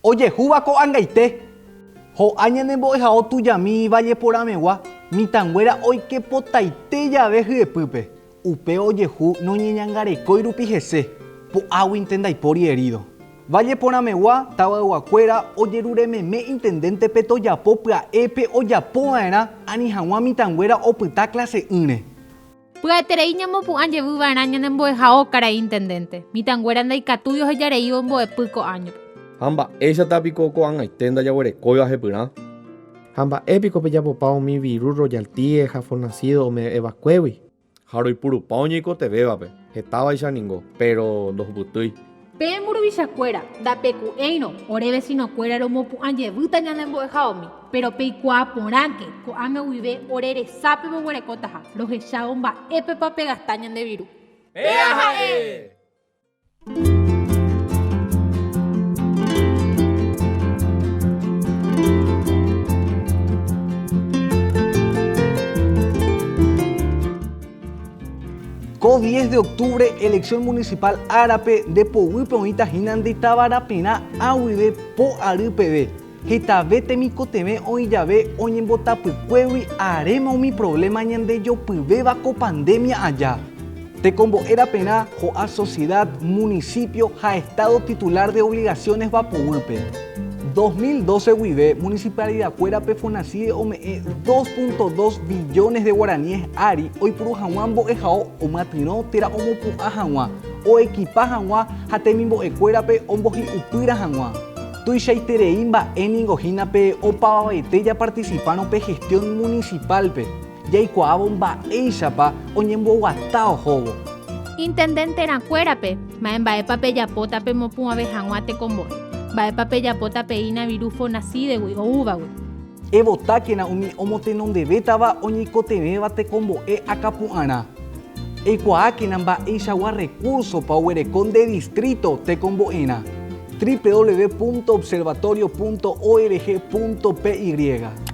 Oye, júbaco angaité. Ho añanembo ejao tuyami valle por amegua. Mi tanguera hoy que potaite llave hyepype. Upe ojehu no ñeñangarekói rupi hese. Po agua intendaipori herido. Valle por amegua, tabaguacuera, ojerurememe intendente petoyapo pya'épe ojapova'erã ani hag̃ua mi tanguera opyta clase 1. Pya'eterei ñamopu'ãjevýva'erã ñanembo'ehao karai intendente. Mitãnguéra ndaikatúi ohejarei ombo'epy ko'áñope. Ha mba'éichatapiko ko'ag̃aite ndajaguerekóiva hepyrã. Ha mba'épiko pejapopa umi viru royalties ha fornacido ome'ẽvakuégui. Ha roipurupa oñeikotevévape. Hetávaicha ningo, pero ndohupytýi. Pe mburuvichakuéra ndapeku'éirõ ore vecinokuéra romopu'ãjevýta ñanembo'ehaómi, pero peikuaa porãke ko'áme guive ore resápe moguerekótaha rohechávo mba'épepa pegasta ñande viru. Péa ha'e! Co 10 de octubre, elección municipal árape de Poguýpe oĩtahína ndeitávarapirã aguive po ary peve. Hetavete mikotevẽ oĩjave oñembotapykuégui aréma umi problema ñandejopyvéva ko pandemia aja. Tekombo'érapirã ho'a sociedad, municipio ha estado titular de obligaciones Vapoguýpe. 2012 guive municipalidakuérape Fonacide ome'ẽ 2.2 billones de guaraníes ári oipuru hag̃ua mbo'ehao omatyrõ térã omopu'ã hag̃ua oekipa hag̃ua ha temimbo'ekuérape ombohi'upýra hag̃ua. Tuichaiterei mba'éningohínape opavavaite japarticiparon pe gestión municipalpe. Jaikuaávo mba'éichapa oñemboguata ohóvo. Intendenterakkuérape mba'épa pejapóta pemopu'ãve hag̃ua tekombo'e. Mba'épa pejapóta peína viru Fonacídegui oúvagui. Evotákena umi omotenondevétava oñeikotevéva tekombo'e akapu'ãrã. Eikuaákena mba'eichagua recursopa oguereko nde distrito tekombo'erã. www.observatorio.org.py